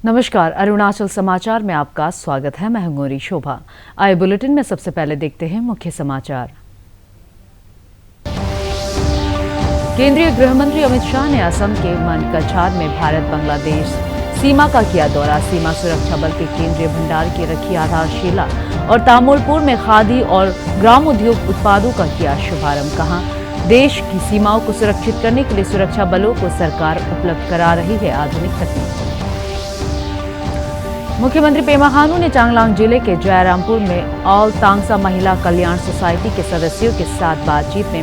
नमस्कार, अरुणाचल समाचार में आपका स्वागत है। मैं हूं शोभा। आए बुलेटिन में सबसे पहले देखते हैं मुख्य समाचार। केंद्रीय गृह मंत्री अमित शाह ने असम के मनकछार में भारत बांग्लादेश सीमा का किया दौरा। सीमा सुरक्षा बल के केंद्रीय भंडार की रखी आधारशिला और तामुलपुर में खादी और ग्राम उद्योग उत्पादों का किया शुभारंभ। कहा, देश की सीमाओं को सुरक्षित करने के लिए सुरक्षा बलों को सरकार उपलब्ध करा रही है आधुनिक तकनीक। मुख्यमंत्री पेमा खांडू ने चांगलांग जिले के जयरामपुर में ऑल तांगसा महिला कल्याण सोसाइटी के सदस्यों के साथ बातचीत में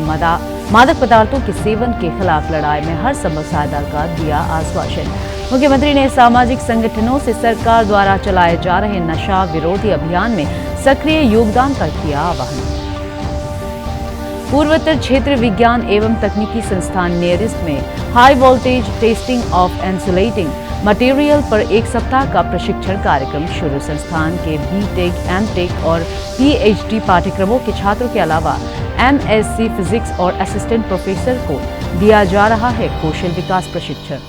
मादक पदार्थों के सेवन के खिलाफ लड़ाई में हर संभव सहायता का दिया आश्वासन। मुख्यमंत्री ने सामाजिक संगठनों से सरकार द्वारा चलाए जा रहे नशा विरोधी अभियान में सक्रिय योगदान का किया आह्वान। पूर्वोत्तर क्षेत्र विज्ञान एवं तकनीकी संस्थान नेरिस्ट में high voltage testing of insulating material पर एक सप्ताह का प्रशिक्षण कार्यक्रम शुरू। संस्थान के बीटेक, एमटेक और पीएचडी पाठ्यक्रमों के छात्रों के अलावा एमएससी फिजिक्स और असिस्टेंट प्रोफेसर को दिया जा रहा है कौशल विकास प्रशिक्षण।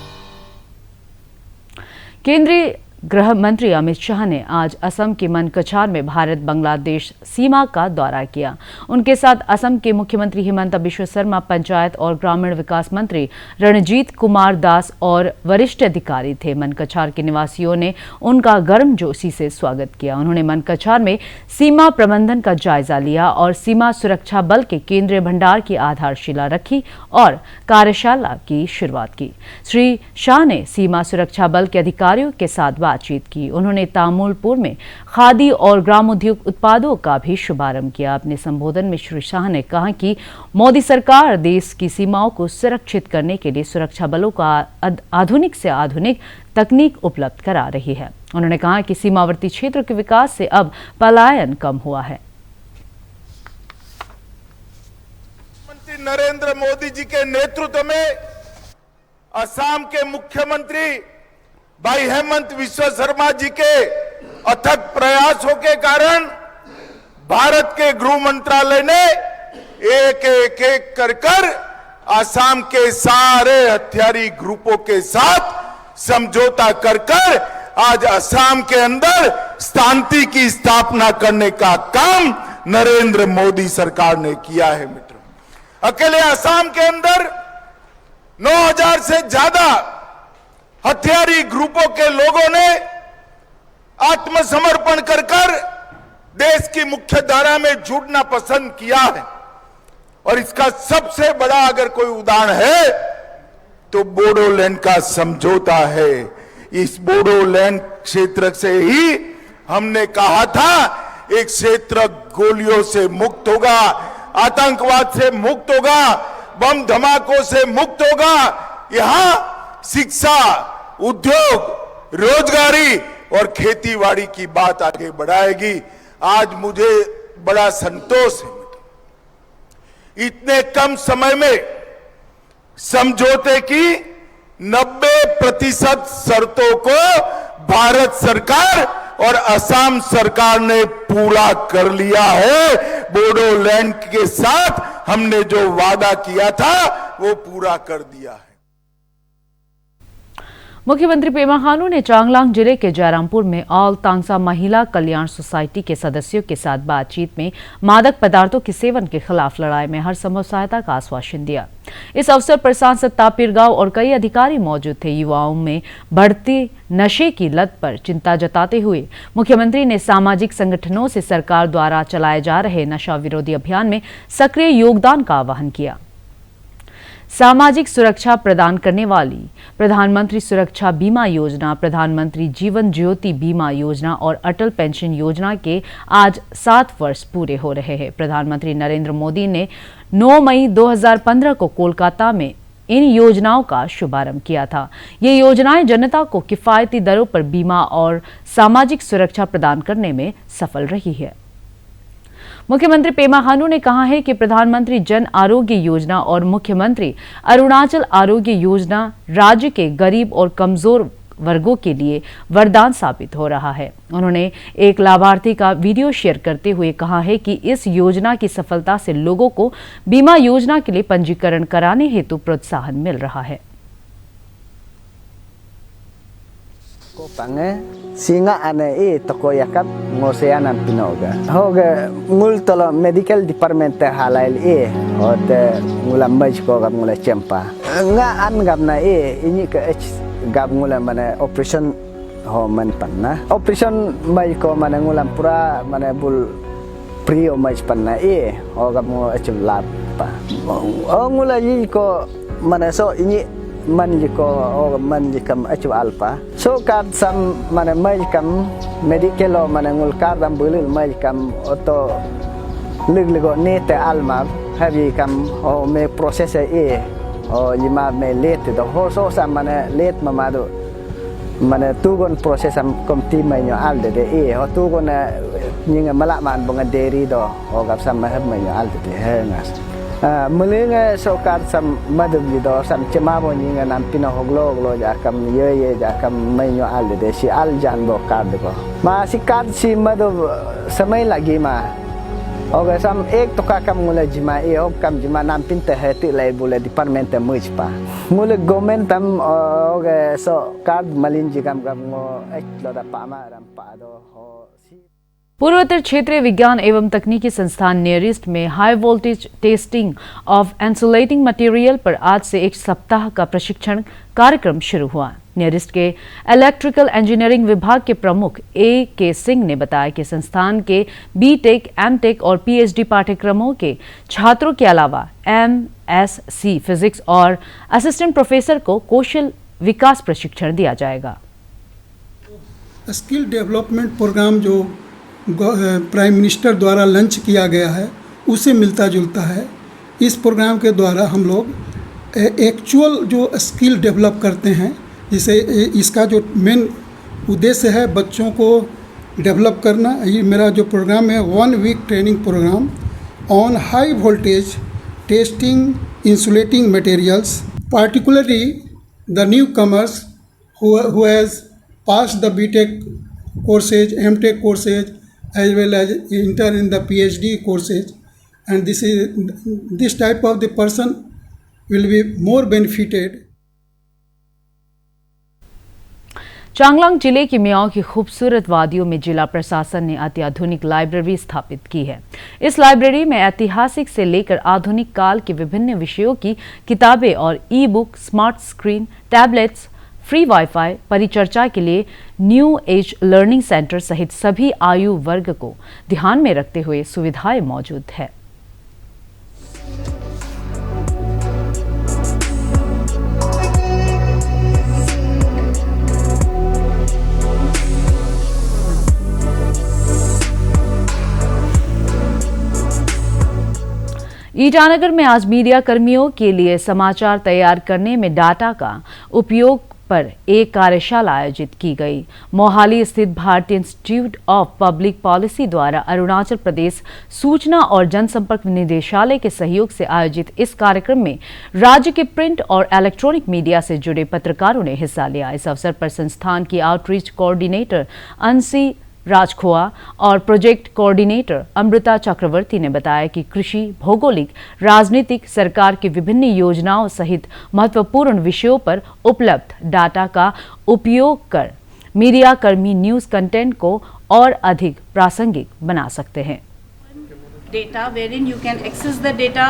केंद्रीय गृह मंत्री अमित शाह ने आज असम के मनकछार में भारत बांग्लादेश सीमा का दौरा किया। उनके साथ असम के मुख्यमंत्री हिमंता बिश्वा शर्मा, पंचायत और ग्रामीण विकास मंत्री रणजीत कुमार दास और वरिष्ठ अधिकारी थे। मनकछार के निवासियों ने उनका गर्मजोशी से स्वागत किया। उन्होंने मनकछार में सीमा प्रबंधन का जायजा लिया और सीमा सुरक्षा बल के केंद्रीय भंडार की आधारशिला रखी और कार्यशाला की शुरुआत की। श्री शाह ने सीमा सुरक्षा बल के अधिकारियों के साथ बातचीत की। उन्होंने तामुलपुर में खादी और ग्राम उद्योग उत्पादों का भी शुभारंभ किया। अपने संबोधन में श्री शाह ने कहा कि मोदी सरकार देश की सीमाओं को सुरक्षित करने के लिए सुरक्षा बलों का आधुनिक से आधुनिक तकनीक उपलब्ध करा रही है। उन्होंने कहा कि सीमावर्ती क्षेत्रों के विकास से अब पलायन कम हुआ है। प्रधानमंत्री नरेंद्र मोदी जी के नेतृत्व में असम के मुख्यमंत्री भाई हेमंत बिश्वा शर्मा जी के अथक प्रयासों के कारण भारत के गृह मंत्रालय ने एक एक कर असम के सारे हथियारी ग्रुपों के साथ समझौता कर आज असम के अंदर शांति की स्थापना करने का काम नरेंद्र मोदी सरकार ने किया है। मित्रों, अकेले असम के अंदर 9000 से ज्यादा हथियारी ग्रुपों के लोगों ने आत्मसमर्पण कर देश की मुख्य धारा में जुड़ना पसंद किया है। और इसका सबसे बड़ा अगर कोई उदाहरण है तो बोडोलैंड का समझौता है। इस बोडोलैंड क्षेत्र से ही हमने कहा था एक क्षेत्र गोलियों से मुक्त होगा, आतंकवाद से मुक्त होगा, बम धमाकों से मुक्त होगा। यहां शिक्षा, उद्योग, रोजगारी और खेतीबाड़ी की बात आगे बढ़ाएगी। आज मुझे बड़ा संतोष है, इतने कम समय में समझौते की 90% शर्तों को भारत सरकार और असम सरकार ने पूरा कर लिया है। बोडोलैंड के साथ हमने जो वादा किया था वो पूरा कर दिया है। मुख्यमंत्री पेमा खांडू ने चांगलांग जिले के जयरामपुर में ऑल तांगसा महिला कल्याण सोसाइटी के सदस्यों के साथ बातचीत में मादक पदार्थों के सेवन के खिलाफ लड़ाई में हर संभव सहायता का आश्वासन दिया। इस अवसर पर सांसद तापिर गांव और कई अधिकारी मौजूद थे। युवाओं में बढ़ती नशे की लत पर चिंता जताते हुए मुख्यमंत्री ने सामाजिक संगठनों से सरकार द्वारा चलाए जा रहे नशा विरोधी अभियान में सक्रिय योगदान का आह्वान किया। सामाजिक सुरक्षा प्रदान करने वाली प्रधानमंत्री सुरक्षा बीमा योजना, प्रधानमंत्री जीवन ज्योति बीमा योजना और अटल पेंशन योजना के आज 7 वर्ष पूरे हो रहे हैं। प्रधानमंत्री नरेंद्र मोदी ने 9 मई 2015 को कोलकाता में इन योजनाओं का शुभारंभ किया था। ये योजनाएं जनता को किफायती दरों पर बीमा और सामाजिक सुरक्षा प्रदान करने में सफल रही है। मुख्यमंत्री पेमा खांडू ने कहा है कि प्रधानमंत्री जन आरोग्य योजना और मुख्यमंत्री अरुणाचल आरोग्य योजना राज्य के गरीब और कमजोर वर्गों के लिए वरदान साबित हो रहा है। उन्होंने एक लाभार्थी का वीडियो शेयर करते हुए कहा है कि इस योजना की सफलता से लोगों को बीमा योजना के लिए पंजीकरण कराने हेतु प्रोत्साहन मिल रहा है। Pange singa ane toko yakap ngoseanan pinoga hoga ngul tolo medical department halail hote ngula maj ko gab ngula cempa nga an gab na ini ke gab ngula mana operation ho man panna operation maj ko mana ngula pura mana bul prio maj panna ho gab ngo achim lab pa ngula yi ko mana so ini man jiko man jikam acu alpa so kad sam mana majikam medical mana ngul kadam bulil majikam oto ligligo nete alma habi kam o me process o yima me late do ho so sam mana late mamado mana tugon process am komti manyo alde de o tugon ninga malak man bunga deri do o gap sam mahab manyo alde de hengas Melinga sokar sam madam lido sam cemamo ninga nam pina hoglo jakam ye jakam menyo al de si al jan bo card ko ma si card si madam samay lagi ma oga sam ek to kam ngula jima kam jima nam pinta heti lai bule department muj pa ngula government tam oga so card malin jikam ngo ek loda pa ma ram pa do ho पूर्वोत्तर क्षेत्रीय विज्ञान एवं तकनीकी संस्थान नियरिस्ट में high voltage testing of insulating material पर आज से एक सप्ताह का प्रशिक्षण कार्यक्रम शुरू हुआ। नियरिस्ट के इलेक्ट्रिकल इंजीनियरिंग विभाग के प्रमुख के सिंह ने बताया कि संस्थान के बीटेक, एमटेक और पीएचडी पाठ्यक्रमों के छात्रों के अलावा एमएससी फिजिक्स और असिस्टेंट प्रोफेसर को कौशल विकास प्रशिक्षण दिया जाएगा। स्किल डेवलपमेंट प्रोग्राम जो प्राइम मिनिस्टर द्वारा लॉन्च किया गया है उसे मिलता जुलता है। इस प्रोग्राम के द्वारा हम लोग एक्चुअल जो स्किल डेवलप करते हैं, जिसे इसका जो मेन उद्देश्य है बच्चों को डेवलप करना। ये मेरा जो प्रोग्राम है 1 week training programme on high voltage testing insulating materials, particularly the newcomers who has passed the BTech courses, MTech courses, as well as enter in the PhD courses, and this type of the person will be more benefited. Changlang जिले की मियाओं की खूबसूरत वादियों में जिला प्रशासन ने अत्याधुनिक लाइब्रेरी स्थापित की है। इस लाइब्रेरी में ऐतिहासिक से लेकर आधुनिक काल के विभिन्न विषयों की किताबें और ई book, smart screen, tablets, free wifi, परिचर्चा के लिए न्यू एज लर्निंग सेंटर सहित सभी आयु वर्ग को ध्यान में रखते हुए सुविधाएं मौजूद है। ईटानगर में आज मीडिया कर्मियों के लिए समाचार तैयार करने में डाटा का उपयोग पर एक कार्यशाला आयोजित की गई। मोहाली स्थित भारतीय इंस्टीट्यूट ऑफ पब्लिक पॉलिसी द्वारा अरुणाचल प्रदेश सूचना और जनसंपर्क निदेशालय के सहयोग से आयोजित इस कार्यक्रम में राज्य के प्रिंट और इलेक्ट्रॉनिक मीडिया से जुड़े पत्रकारों ने हिस्सा लिया। इस अवसर पर संस्थान की आउटरीच कोऑर्डिनेटर अंशी राजखोआ और प्रोजेक्ट कोऑर्डिनेटर अमृता चक्रवर्ती ने बताया कि कृषि, भौगोलिक, राजनीतिक, सरकार की विभिन्न योजनाओं सहित महत्वपूर्ण विषयों पर उपलब्ध डाटा का उपयोग कर मीडिया कर्मी न्यूज कंटेंट को और अधिक प्रासंगिक बना सकते हैं। Data wherein you can access the data,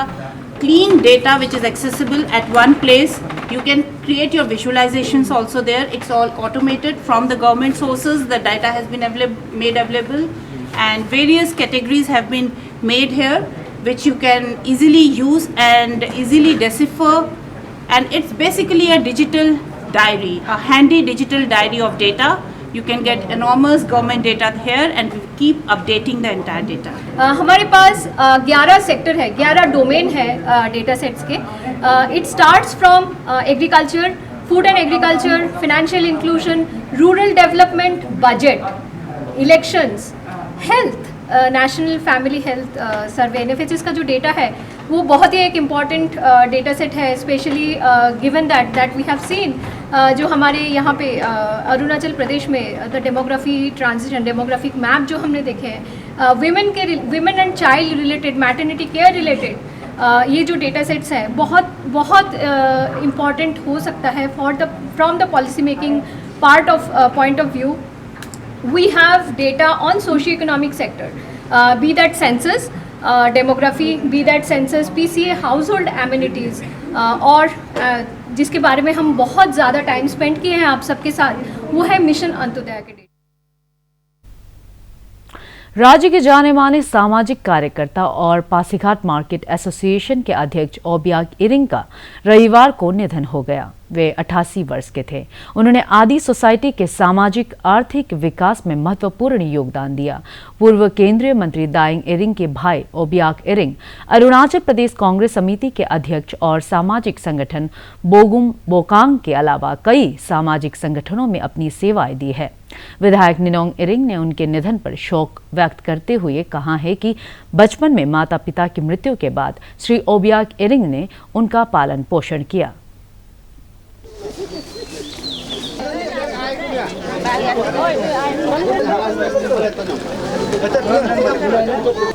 clean data which is accessible at one place. You can create your visualizations also there. It's all automated from the government sources. The data has been made available, and various categories have been made here which you can easily use and easily decipher. And it's basically a digital diary, a handy digital diary of data. You can get enormous government data here and we keep updating the entire data. हमारे पास 11 sector है, 11 domain है data sets के। It starts from agriculture, food and agriculture, financial inclusion, rural development, budget, elections, health, national family health survey, NFHS का जो data है वो बहुत ही एक इम्पॉर्टेंट डेटा सेट है, specially given that we have seen जो हमारे यहाँ पे अरुणाचल प्रदेश में the demography transition, demographic map जो हमने देखे हैं, women and child related, maternity care related, ये जो डेटा सेट्स हैं बहुत बहुत इम्पॉर्टेंट हो सकता है from the policy making part of point of view, we have data on socio-economic sector, be that census, demography, be that census, PCA, household amenities, और जिसके बारे में हम बहुत ज़्यादा टाइम स्पेंड किए हैं आप सबके साथ, वो है मिशन अंत्योदय के डेटा। राज्य के जाने माने सामाजिक कार्यकर्ता और पासीघाट मार्केट एसोसिएशन के अध्यक्ष ओबियाक इरिंग का रविवार को निधन हो गया। वे 88 वर्ष के थे। उन्होंने आदि सोसाइटी के सामाजिक आर्थिक विकास में महत्वपूर्ण योगदान दिया। पूर्व केंद्रीय मंत्री दाइंग इरिंग के भाई ओबियाक इरिंग अरुणाचल प्रदेश कांग्रेस समिति के अध्यक्ष और सामाजिक संगठन बोगुम बोकांग के अलावा कई सामाजिक संगठनों में अपनी सेवाएं दी है। विधायक निनोंग इरिंग ने उनके निधन पर शोक व्यक्त करते हुए कहा है कि बचपन में माता पिता की मृत्यु के बाद श्री ओबियाक इरिंग ने उनका पालन पोषण किया।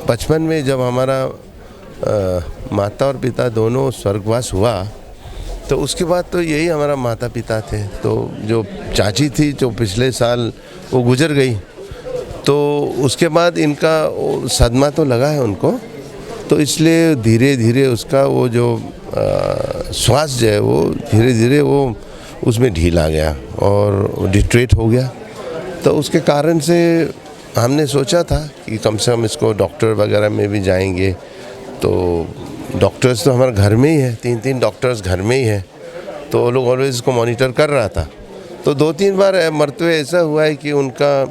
बचपन में जब हमारा माता और पिता दोनों स्वर्गवास हुआ तो उसके बाद तो यही हमारा माता पिता थे। तो जो चाची थी जो पिछले साल वो गुजर गई, तो उसके बाद इनका सदमा तो लगा है उनको, तो इसलिए धीरे धीरे उसका वो जो श्वास जो है वो धीरे धीरे वो उसमें ढील आ गया और डिट्रेट हो गया। तो उसके कारण से हमने सोचा था कि कम से कम इसको डॉक्टर वगैरह में भी जाएंगे। तो डॉक्टर्स तो हमारे घर में ही है, 3 डॉक्टर्स घर में ही है, तो वो लोग ऑलवेज इसको मॉनिटर कर रहा था। तो 2-3 बार मरते हुए ऐसा हुआ है कि उनका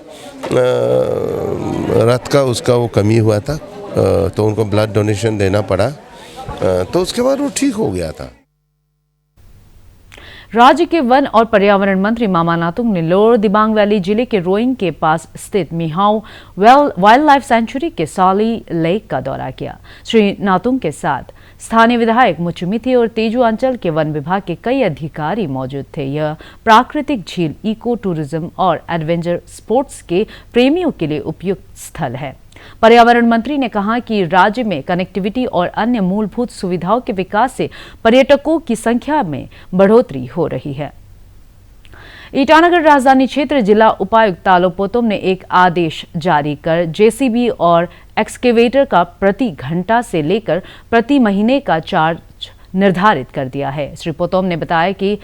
रक्त का उसका वो कमी हुआ था, तो उनको ब्लड डोनेशन देना पड़ा, तो उसके बाद वो ठीक हो गया था। राज्य के वन और पर्यावरण मंत्री मामा नातुंग ने लोअर दिबांग वैली जिले के रोइंग के पास स्थित मिहाओ वाइल्ड लाइफ सेंचुरी के साली लेक का दौरा किया। श्री नातुंग के साथ स्थानीय विधायक मुचुमिथी और तेजू अंचल के वन विभाग के कई अधिकारी मौजूद थे। यह प्राकृतिक झील इको टूरिज्म और एडवेंचर स्पोर्ट्स के प्रेमियों के लिए उपयुक्त स्थल है। पर्यावरण मंत्री ने कहा कि राज्य में कनेक्टिविटी और अन्य मूलभूत सुविधाओं के विकास से पर्यटकों की संख्या में बढ़ोतरी हो रही है। ईटानगर राजधानी क्षेत्र जिला उपायुक्त तालो पोतोम ने एक आदेश जारी कर जेसीबी और एक्सकेवेटर का प्रति घंटा से लेकर प्रति महीने का चार्ज निर्धारित कर दिया है। श्री पोतोम ने बताया कि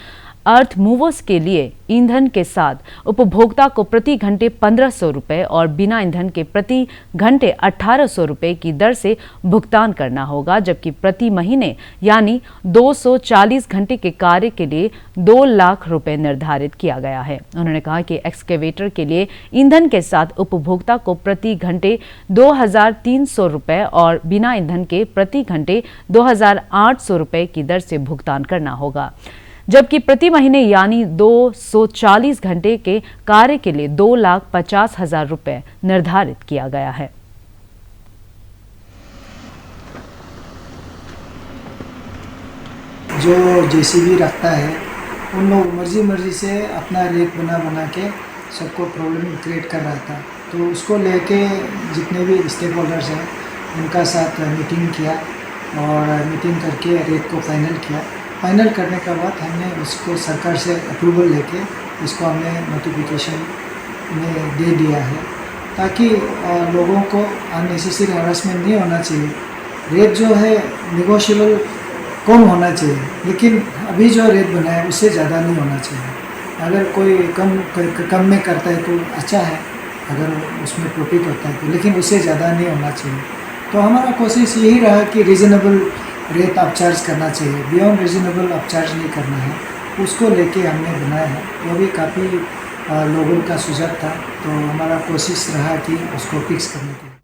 अर्थ मूवर्स के लिए ईंधन के साथ उपभोक्ता को प्रति घंटे 1500 रुपये और बिना ईंधन के प्रति घंटे 1800 रुपये की दर से भुगतान करना होगा, जबकि प्रति महीने यानी 240 घंटे के कार्य के लिए 2 लाख रुपए निर्धारित किया गया है। उन्होंने कहा कि एक्सकेवेटर के लिए ईंधन के साथ उपभोक्ता को प्रति घंटे 2300 रुपये और बिना ईंधन के प्रति घंटे 2800 रुपये की दर से भुगतान करना होगा, जबकि प्रति महीने यानी 240 घंटे के कार्य के लिए 2,50,000 रुपये निर्धारित किया गया है। जो जेसीबी रखता है उन लोग मर्जी से अपना रेट बना के सबको प्रॉब्लम क्रिएट कर रहा था। तो उसको लेके जितने भी स्टेक होल्डर्स हैं उनका साथ मीटिंग किया और मीटिंग करके रेट को फाइनल करने के बाद हमने उसको सरकार से अप्रूवल लेके इसको हमने नोटिफिकेशन में दे दिया है, ताकि लोगों को अननेसेसरी हरासमेंट नहीं होना चाहिए। रेट जो है निगोशिएबल कम होना चाहिए, लेकिन अभी जो रेट बना है उससे ज़्यादा नहीं होना चाहिए। अगर कोई कम में करता है तो अच्छा है, अगर उसमें प्रॉफिट होता है तो, लेकिन उससे ज़्यादा नहीं होना चाहिए। तो हमारा कोशिश यही रहा कि रीज़नेबल रेट आप चार्ज करना चाहिए, बियॉन्ड रीजनेबल आप चार्ज नहीं करना है, उसको लेके हमने बनाया है। वो भी काफ़ी लोगों का सुझाव था, तो हमारा कोशिश रहा कि उसको फिक्स करने के लिए।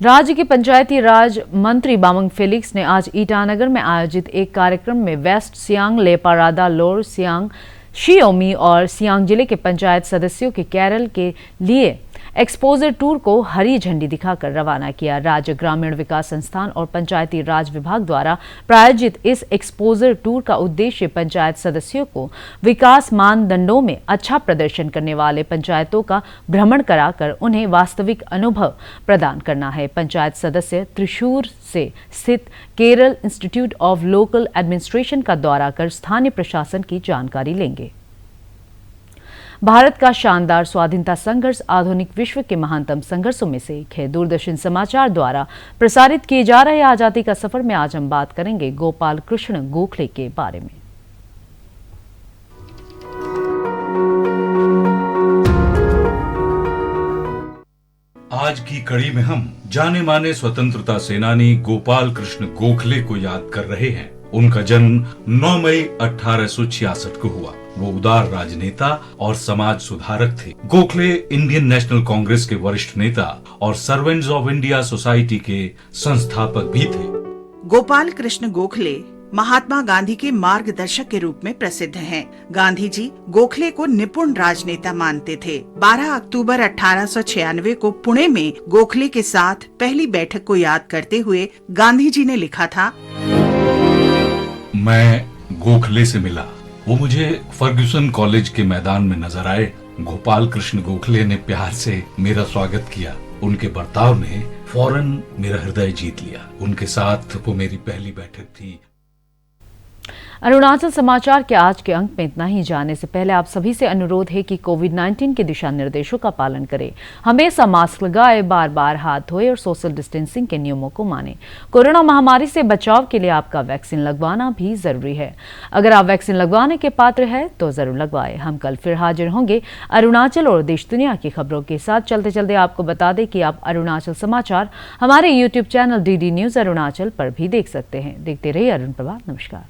राज्य के पंचायती राज मंत्री बामंग फेलिक्स ने आज ईटानगर में आयोजित एक कार्यक्रम में वेस्ट सियांग, लेपारादा, लोअर सियांग, शियोमी और सियांग जिले के पंचायत सदस्यों के केरल के लिए एक्सपोजर टूर को हरी झंडी दिखाकर रवाना किया। राज्य ग्रामीण विकास संस्थान और पंचायती राज विभाग द्वारा प्रायोजित इस एक्सपोजर टूर का उद्देश्य पंचायत सदस्यों को विकास मानदंडों में अच्छा प्रदर्शन करने वाले पंचायतों का भ्रमण कराकर उन्हें वास्तविक अनुभव प्रदान करना है। पंचायत सदस्य त्रिशूर से स्थित Kerala institute of local administration का दौरा कर स्थानीय प्रशासन की जानकारी लेंगे। भारत का शानदार स्वाधीनता संघर्ष आधुनिक विश्व के महानतम संघर्षों में से एक है। दूरदर्शन समाचार द्वारा प्रसारित किए जा रहे आजादी का सफर में आज हम बात करेंगे गोपाल कृष्ण गोखले के बारे में। आज की कड़ी में हम जाने माने स्वतंत्रता सेनानी गोपाल कृष्ण गोखले को याद कर रहे हैं। उनका जन्म 9 मई 1866 को हुआ। वो उदार राजनेता और समाज सुधारक थे। गोखले इंडियन नेशनल कांग्रेस के वरिष्ठ नेता और सर्वेंट्स ऑफ इंडिया सोसाइटी के संस्थापक भी थे। गोपाल कृष्ण गोखले महात्मा गांधी के मार्गदर्शक के रूप में प्रसिद्ध हैं। गांधी जी गोखले को निपुण राजनेता मानते थे। 12 अक्टूबर 1896 को पुणे में गोखले के साथ पहली बैठक को याद करते हुए गांधी जी ने लिखा था, मैं गोखले से मिला। वो मुझे फर्ग्यूसन कॉलेज के मैदान में नजर आए। गोपाल कृष्ण गोखले ने प्यार से मेरा स्वागत किया। उनके बर्ताव ने फौरन मेरा हृदय जीत लिया। उनके साथ वो मेरी पहली बैठक थी। अरुणाचल समाचार के आज के अंक में इतना ही। जाने से पहले आप सभी से अनुरोध है कि कोविड-19 के दिशा निर्देशों का पालन करें। हमेशा मास्क लगाए, बार बार हाथ धोए और सोशल डिस्टेंसिंग के नियमों को मानें। कोरोना महामारी से बचाव के लिए आपका वैक्सीन लगवाना भी जरूरी है। अगर आप वैक्सीन लगवाने के पात्र हैं तो जरूर लगवाएं। हम कल फिर हाजिर होंगे अरुणाचल और देश दुनिया की खबरों के साथ। चलते चलते आपको बता दें कि आप अरुणाचल समाचार हमारे YouTube channel DD news Arunachal पर भी देख सकते हैं। देखते रहिए अरुण प्रभा। नमस्कार।